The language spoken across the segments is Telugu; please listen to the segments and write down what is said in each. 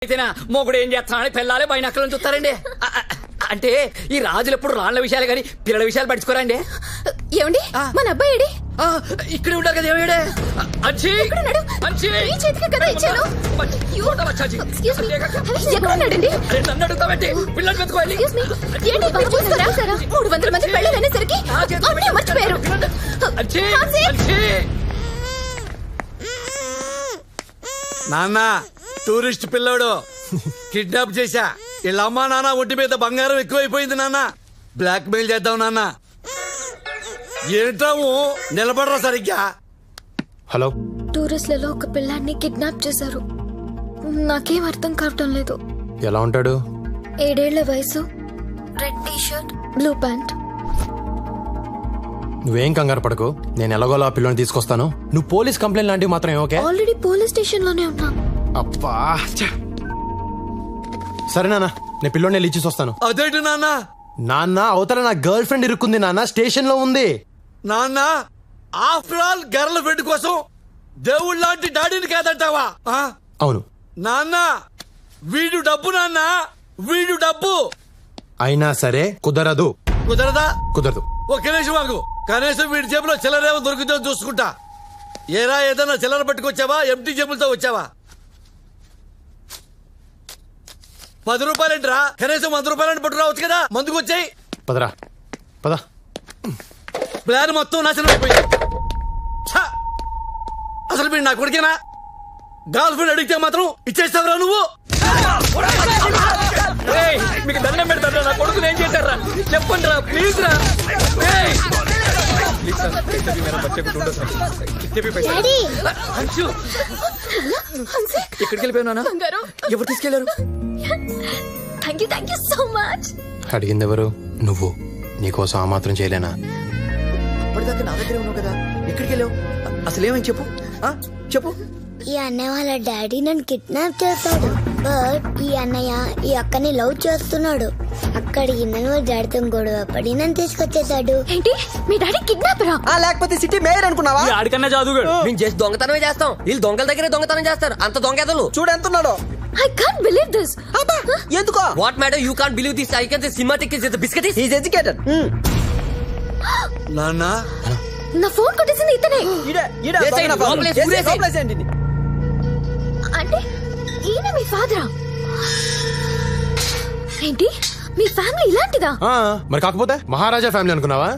అయితేనా మొగుడు ఏం చేస్తున్నాడని పిల్లలే బైనాకులను చూస్తారండి. అంటే ఈ రాజులు ఎప్పుడు రాళ్ల విషయాలు కానీ పిల్లల విషయాలు పట్టించుకోరండి. ఏమండి మన అబ్బాయి ఏడి? ఇక్కడే ఉంటారు కదా. ఏమిడే నన్ను అడుగుతామంటే పిల్లలు పెట్టుకోవాలి. 300 మంది పెళ్ళనేసరికి మర్చిపోయారు. నాన్న టూరిస్ట్ పిల్లోడు కిడ్నాప్ చేశా. వీళ్ళ అమ్మా నాన్న ఒంటి మీద బంగారం ఎక్కువైపోయింది నాన్న. బ్లాక్ మెయిల్ చేద్దాం నాన్న. ఏంటాము నిలబడరా సరిగ్గా. హలో, టూరిస్ట్లలో ఒక పిల్లాన్ని కిడ్నాప్ చేశారు. నాకేం అర్థం కావటం లేదు. ఎలా ఉంటాడు? 7 ఏళ్ల వయసు, red T shirt, blue pant. నువ్వేం కంగారు పడకు, నేను ఎలాగోలా ఆ పిల్లని తీసుకొస్తాను. నువ్వు పోలీస్ కంప్లైంట్ లాంటివి మాత్రం ఓకే? ఆల్రెడీ పోలీస్ స్టేషన్ లోనే ఉన్నా. అబ్బా, సరే నాన్న, నేను పిల్లోని ఇచ్చేసి వస్తాను. అదేంటి నాన్న? నాన్న, అవతల నా గర్ల్ ఫ్రెండ్ ఇరుక్కుంది నాన్న, స్టేషన్ లో ఉంది. నాన్న, ఆఫ్టర్ ఆల్ గర్ల్ ఫ్రెండ్ కోసం దేవుళ్ళ లాంటి డాడీని కాదంటావా? అవును నాన్న, వీడు డబ్బు నాన్న, వీడు డబ్బు. అయినా సరే కుదరదు. కుదరదా? కుదరదు. ఒక్క నిమిషం ఆగు. కనీసం వీడి జేబులో చిల్లరేమో దొరుకుతుందో చూసుకుంటా. ఏరా, ఏదన్నా చిల్లర పట్టుకొచ్చావా? ఎంటీ జేబులతో వచ్చావా? 10 రూపాయలేంట్రా? కనీసం 100 రూపాయలని పట్టు రావచ్చు కదా. మందుకు వచ్చాయి. పదరా పద. ప్లాన్ మొత్తం నాశనం అయిపోయింది. ఛ! అసలు వీడు నా కొడుకేనా? గర్ల్ ఫ్రెండ్ అడిగితే మాత్రం ఇచ్చేస్తావురా నువ్వు? మీకు దండం పెడతారా? నా కొడుకుని ఏం చేశారా చెప్పండి రా, ప్లీజ్ రా. ఎక్కడికి వెళ్ళిపోయినా? ఎవరు తీసుకెళ్లారు? Thank you so much. అడిగింది ఎవరు? నువ్వు. నీకోసం ఆ మాత్రం చేయలేనా? అప్పటిదాకా నా దగ్గరే ఉన్నావు కదా, ఎక్కడికి వెళ్ళావు? అసలు ఏమని చెప్పు, చెప్పు. ఈ అన్నయ్య వాళ్ళ డాడీ నన్ను కిడ్నాప్ చేస్తాడు. బట్ ఈ అన్నయ్య ఈ అక్కని లవ్ చేస్తున్నాడు. అక్కడికి నన్ను డాడీతో గొడవ పడి నన్ను తీసుకొచ్చేసాడు. ఏంటి, మీ డాడీ కిడ్నాపరా? లేకపోతే సిటీ మేయర్ అనుకున్నావా? ఆడికన్నా జాదుగాడు. మేము చేసి దొంగతనమే చేస్తాం, వీళ్ళు దొంగల దగ్గరే దొంగతనం చేస్తారు. అంత దొంగతలు చూడు ఎంతున్నాడు. I can't believe this. ఎందుకో? What madam, you can't believe this. I can say cinematic is the biscuit. He is educated. నాన్న, నా ఫోన్ కొట్టేసింది ఇతనే. అంటే ఈయన మీ ఫాదరా? ఏంటి, మీ ఫ్యామిలీ ఇలాంటిదా? మరి కాకపోతే మహారాజా ఫ్యామిలీ అనుకున్నావా?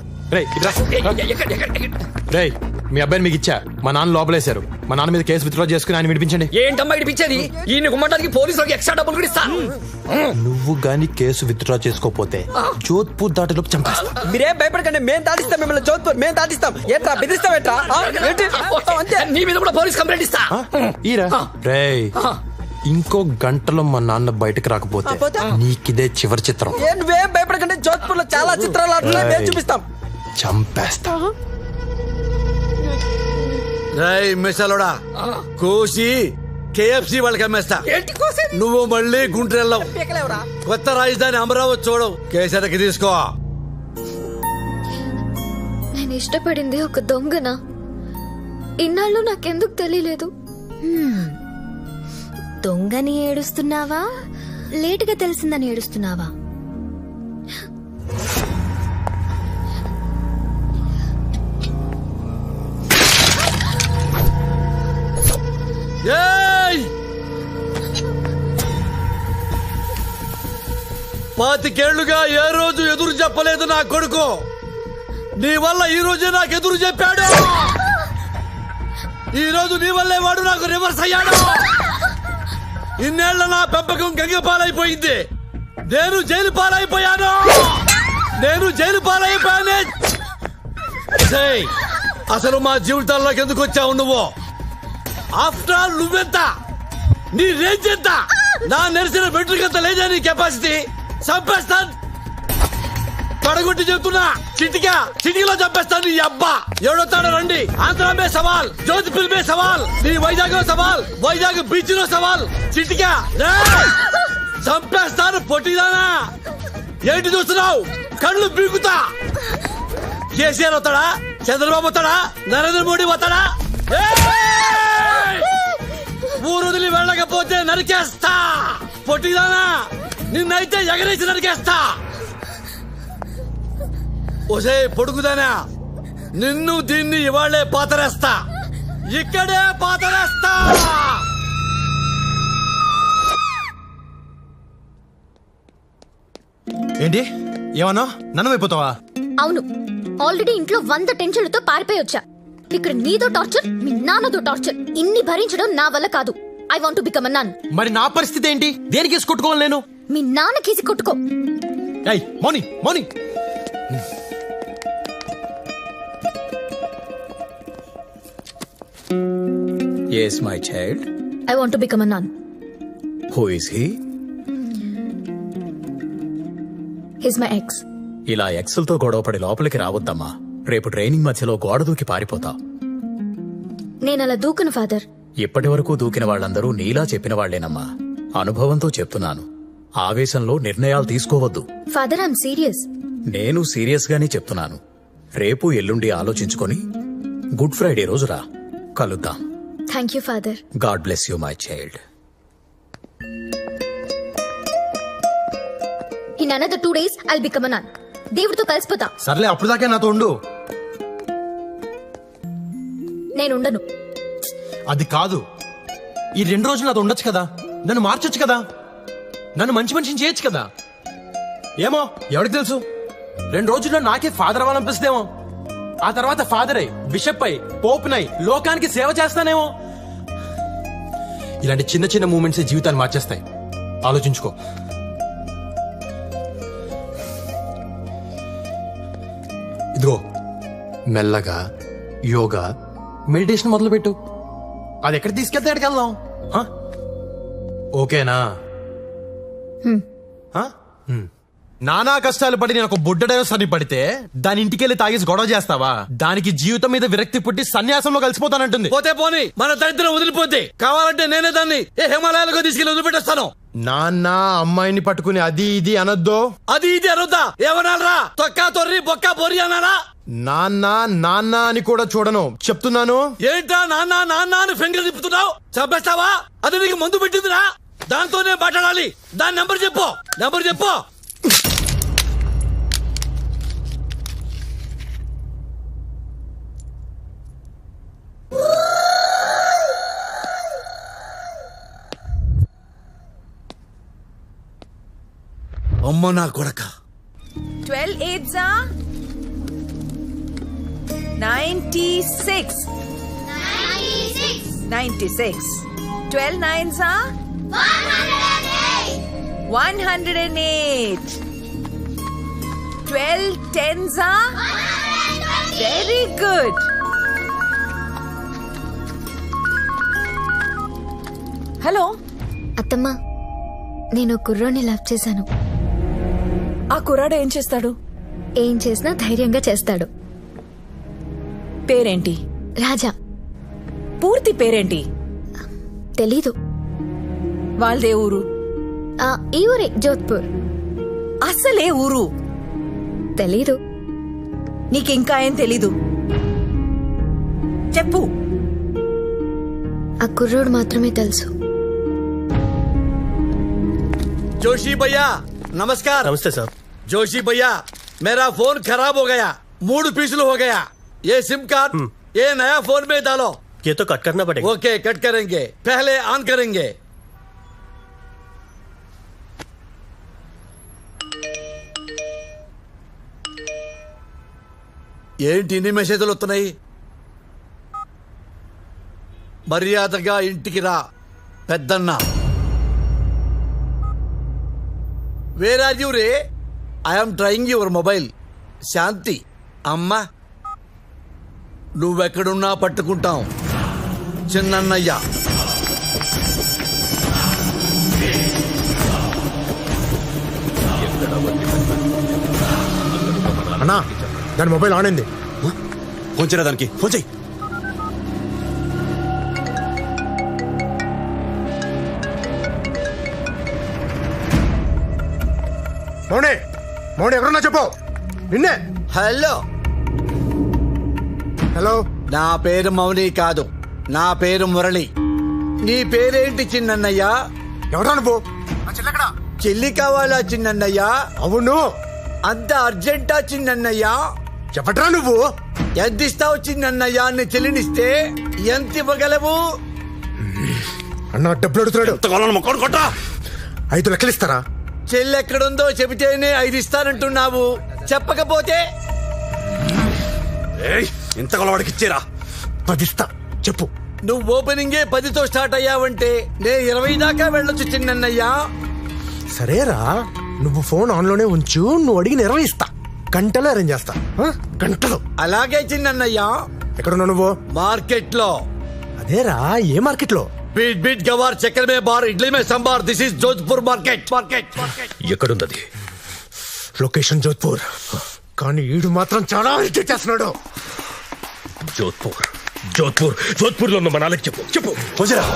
రేయ్, మీ అబ్బాయిని మీకు ఇచ్చా. మా నాన్న లోపలేశారు. మా నాన్న మీద కేసు విత్డ్రా చేసుకుని ఆయన విడిపించండి. ఏంటమ్మా ఇడిపించేది? ఈయన గుమ్మటానికి పోలీసులకు ఎక్స్ట్రా డబ్బులు కూడా ఇస్తా. నువ్వు గాని కేసు విత్డ్రా చేసుకోపోతే జోధ్పూర్ దాటిలోపు చంపేస్తా. మీరేం భయపడకండి, మేము దాటిస్తాం మిమ్మల్ని. జోధ్పూర్ మేము దాటిస్తాం. ఏంట్రా బెదిరిస్తాం? ఏంట్రా? నీ మీద కూడా పోలీస్ కంప్లైంట్ ఇస్తా. ఈరా రేయ్, ఇంకో గంటలో మా నాన్న బయటకు రాకపోతే నీకిదే చివరి చిత్రం. నువ్వేం భయపడకండి, జోధ్పూర్ లో చాలా చిత్రాలు ఆడుతున్నాయి, మేము చూపిస్తాం. చంపేస్తా. రై మిసలోడా, కోసి KFC వాళ్ళకి అమ్మేస్తా. నువ్వు మళ్ళీ గుంటూరు వెళ్ళావు. కొత్త రాజధాని అమరావతి చూడవు. కేసరికి తీసుకో. నేను ఇష్టపడింది ఒక దొంగనా? ఇన్నాళ్ళు నాకెందుకు తెలియలేదు? దొంగని ఏడుస్తున్నావా, లేటుగా తెలిసిందని ఏడుస్తున్నావా? పాతికేళ్లుగా ఏ రోజు ఎదురు చెప్పలేదు నా కొడుకు. నీ వల్ల ఈ రోజే నాకు ఎదురు చెప్పాడు. ఈ రోజు నీ వల్లే వాడు నాకు రివర్స్ అయ్యాడు. ఇన్నేళ్ల నా పెంపకం గంగ పాలైపోయింది. నేను జైలు పాలైపోయాను. అసలు మా జీవితాల్లోకి ఎందుకు వచ్చావు నువ్వు? ఆఫ్టర్ ఆల్ నువ్వెంత, నీ రేంజ్ ఎంత? నా నెరిసిన బెట్రికంత లేదా నీ కెపాసిటీ? చంపేస్తాను, పడగొట్టి చెప్తున్నా. చిటికలో చంపేస్తాను నీ అబ్బా. ఎవడొస్తాడో రండి. ఆంధ్ర మే సవాల్, జోధ్పూర్ మే సవాల్, నీ వైజాగ్ సవాల్, వైజాగ్ బీచ్ లో సవాల్. చిటికా చంపేస్తాను. పొట్టిదానా, ఏంటి చూస్తున్నావు? కళ్ళు బీగుతా. కేసీఆర్ వస్తాడా? చంద్రబాబు వస్తాడా? నరేంద్ర మోడీ వస్తాడా? ఊరు వదిలి వెళ్ళకపోతే నరికేస్తా. పొట్టిదానా, నిన్నైతే ఎగరేసి నరికేస్తా. ఒసే పొడుగుదానా, నిన్ను దీన్ని ఇవాళ్లే పాతరేస్తా. ఇక్కడే పాతరేస్తా. ఏంటి ఏమన్నా నన్ను అయిపోతావా? అవును, ఆల్రెడీ ఇంట్లో 100 టెన్షన్లతో పారిపోయి వచ్చా. ఇక్కడ నీదో టార్చర్, మీ నాన్నదో టార్చర్. ఇన్ని భరించడం నా వల్ల కాదు. I want to become a nun. మరి నా పరిస్థితి ఏంటి? దేనికి వేసి కొట్టుకోవాలి నేను? మీ నాన్న కేసి కొట్టుకో. Mouni Mouni, Yes, my child. I want to become a nun. Who is he? He's my ex. ఇలా ఎక్సెల్తో గొడవపడి లోపలికి రావద్దమ్మా. రేపు ట్రైనింగ్ మధ్యలో గోడ దూకి పారిపోతావు. నేను అలా దూకను ఫాదర్. ఇప్పటి వరకు దూకిన వాళ్ళందరూ నీలా చెప్పిన వాళ్లేనమ్మా. అనుభవంతో చెప్తున్నాను. ఆవేశంలో నిర్ణయాలు తీసుకోవద్దు. Father, I'm serious. నేను సీరియస్ గానే చెప్తున్నాను. రేపు ఎల్లుండి ఆలోచించుకొని గుడ్ ఫ్రైడే రోజు రా, కలుద్దాం. Thank you father. God bless you my child. In another 2 days I'll become a nun. దేవుడితో కలిసిపోతా. సర్లే అప్పుడు దాకా నాతో ఉండు. నేను ఉండను. అది కాదు, ఈ 2 రోజులు నాతో ఉండొచ్చు కదా. నన్ను మార్చొచ్చు కదా. నన్ను మంచి మనిషిని చేయొచ్చు కదా. ఏమో ఎవరికి తెలుసు, 2 రోజుల్లో నాకే ఫాదర్ అవ్వాలనిపిస్తేమో. ఆ తర్వాత ఫాదర్ అయి, బిషప్ అయి, పోప్ నై లోకానికి సేవ చేస్తానేమో. ఇలాంటి చిన్న చిన్న మూమెంట్స్ జీవితాన్ని మార్చేస్తాయి. ఆలోచించుకో. ఇదిగో మెల్లగా యోగా, మెడిటేషన్ మొదలుపెట్టు. అది ఎక్కడ తీసుకెళ్తే ఎక్కడికి వెళ్దాం. ఓకేనా? నానా కష్టాలు పడి నేను ఒక బుడ్డడో సన్ని పడితే దాని ఇంటికెళ్ళి తాగేసి గొడవ చేస్తావా? దానికి జీవితం మీద విరక్తి పుట్టి సన్యాసంలో కలిసిపోతానంటుంది. పోతే పోని, మన దరిద్రం వదిలిపోతే కావాలంటే నేనే దాన్ని హిమాలయాలకు తీసుకెళ్లి వదిలిపెట్టేస్తాను. నాన్న అమ్మాయిని పట్టుకుని అది ఇది అనొద్దు. అది ఇది అనొద్దా? ఏమనాలరా? తొక్కా తొర్రి బొక్క బొర్రి అన్నారా? నాన్న నాన్న అని కూడా చూడను, చెప్తున్నాను. ఏంటా నాన్న నాన్న అని ఫింగర్ తిప్పుతున్నావు? చంపేస్తావా? అది నీకు మందు పెట్టిందిరా? దాంతోనే మాట్లాడాలి. దాని నెంబర్ చెప్పు, నెంబర్ చెప్పు. అమ్మ నా కొడక. 12 8s are 96. 96. 12 9s are 108. 12 10s are very good. Hello అత్తమ్మ, నేను కుర్రోని లవ్ చేశాను. ఆ కుర్రాడు ఏం చేస్తాడు? ఏం చేసినా ధైర్యంగా చేస్తాడు. పేరేంటి? రాజా. పూర్తి పేరేంటి? తెలీదు. వాళ్ళదే ఊరు? ఈ ఊరే, జోధ్పూర్. అసలే ఊరు తెలీదు. నీకింకా ఏం తెలీదు? చెప్పు. ఆ కుర్రోడు మాత్రమే తెలుసు. जोशी भैया नमस्कार. నమస్తే సార్. जोशी भैया, मेरा फोन खराब हो गया, 3 पीस हो गया. ये सिम कार्ड ये नया फोन में डालो. ये तो कट करना पड़ेगा. ओके, कट करेंगे, पहले ऑन करेंगे. ఏంటి ఇన్ని మెసేజ్లు వస్తున్నాయి? మర్యాదగా ఇంటికి రా పెద్దన్న. వేర్ ఆర్ యూ రే? I'm trying your mobile. Shanti అమ్మా, నువ్వెక్కడున్నా పట్టుకుంటాం. చిన్నన్నయ్య. అన్నా, దాని మొబైల్ ఆన్ అయింది. ఫోన్ చేయరా దానికి, ఫోన్ చేయి. మౌనే, మౌనే ఎవరన్నా చెప్పు. నిన్నే. హలో. హలో. నా పేరు మౌని కాదు, నా పేరు మురళి. నీ పేరేంటి చిన్నన్నయ్య? ఎవరా నువ్వు? చెల్లి కావాలా చిన్నన్నయ్య? అవును. అంత అర్జెంటా చిన్నన్నయ్య? చెప్పట్రా నువ్వు? ఎంత ఇస్తావు చిన్నన్నయ్య? నీ చెల్లినిస్తే ఎంత ఇవ్వగలవు? అన్న డబ్బులు అడుగుతున్నాడు. 5 లక్షలు ఇస్తారా? చెల్లి ఎక్కడుందో చెబితేనే 5 ఇస్తానంటున్నావు, చెప్పకపోతే? ఇంత వాడికి ఇచ్చేరా. 10 ఇస్తా, చెప్పు. నువ్వు ఓపెనింగే 10తో స్టార్ట్ అయ్యావంటే నే 20 దాకా వెళ్ళొచ్చు చిన్నన్నయ్య. సరేరా, నువ్వు ఫోన్ ఆన్ లోనే ఉంచు. నువ్వు అడిగిన 20 ఇస్తా. గంటలో అరేంజ్ చేస్తా. గంటలో. అలాగే చిన్నన్నయ్య. ఎక్కడున్నావు నువ్వు? మార్కెట్ లో. అదేరా, ఏ మార్కెట్ లో? बीट बीट गवार चक्कर में बार इडली में संभार. This is Jodhpur market. ఎక్కడుంది? లొకేషన్ జోధ్పూర్. కానీ ఈడు మాత్రం చాలా ఇరిటేట్ చేస్తున్నాడు. జోధ్పూర్ లో ఉన్న మా నాన్నకి చెప్పు. పోజరా.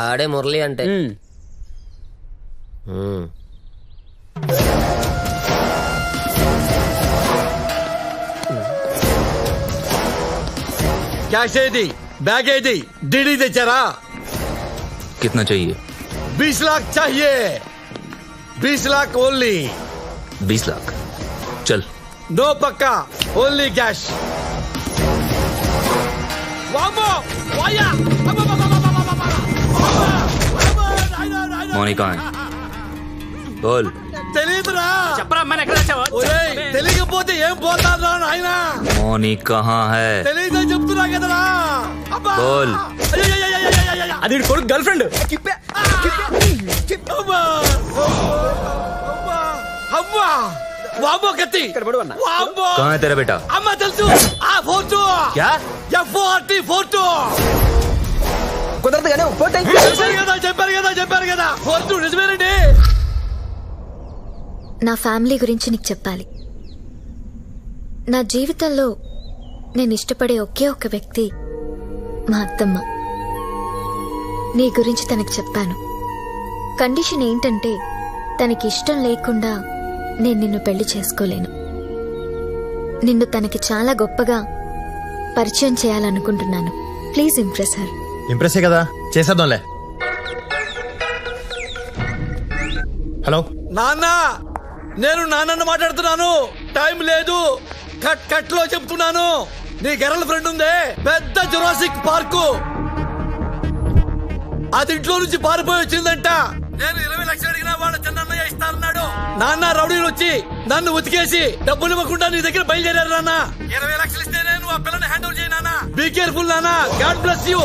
ఆడే మురళి అంటే. कैश ఏది? बैग ఏది? डीडी తెచ్చారా? कितना चाहिए? 20 लाख चाहिए. 20 लाख ओनली. 20 लाख. चल. नो पक्का, ओनली कैश. वामो वाया. मौनी कहाँ है? बोल. తెలీదురా. చెప్పరా అమ్మాయిని ఎక్కడ దాచావో? ఒరేయ్, తెలియకపోతే ఏం పోతారా నాయనా? मौनी कहाँ है? తెలీదని చెప్తున్నా కదరా. అబ్బా. बोल. అది కొడుకు గర్ల్ ఫ్రెండ్. అమ్మా. అమ్మా. వామ్మో కత్తి. ఇక్కడ పడు అన్న. వామ్మో. कहाँ है तेरा बेटा? అమ్మ తెలుసు. ఆ ఫోటో. क्या? F40 photo. కుదరదు కానీ ఒక ఫోటో చెప్పారు కదా ఫోటో నిజమేనండి. నా ఫ్యామిలీ గురించి నీకు చెప్పాలి. నా జీవితంలో నేను ఇష్టపడే ఒకే ఒక వ్యక్తి మా అత్తమ్మ. నీ గురించి తనకి చెప్పాను. కండిషన్ ఏంటంటే తనకి ఇష్టం లేకుండా నేను నిన్ను పెళ్లి చేసుకోలేను. నిన్ను తనకి చాలా గొప్పగా పరిచయం చేయాలనుకుంటున్నాను. Please impress her. ఇంప్రెస్ కదా, చేసేద్దాంలే. హలో నాన్న, నేను నాన్నను మాట్లాడుతున్నాను. టైం లేదు. కట్ లో చెప్తున్నాను. నీ గర్ల్ ఫ్రెండ్ ఉందే, పెద్ద జురాసిక్ పార్కు. అది ఇంట్లో నుంచి పారిపోయి వచ్చిందంట. నేను 20 లక్షలు అడిగినా వాడు చిన్నయ్య ఇస్తానన్నాడు. నాన్న రౌడీలు వచ్చి నన్ను ఉతికేసి డబ్బులు ఇవ్వకుండా నీ దగ్గర బయలుదేరారు నాన్న. 20 లక్షలు ఇస్తే నేను ఆ పిల్లని హ్యాండ్ ఓవర్ చేయి నాన్న. బీ కేర్ఫుల్ నాన్న. God bless you.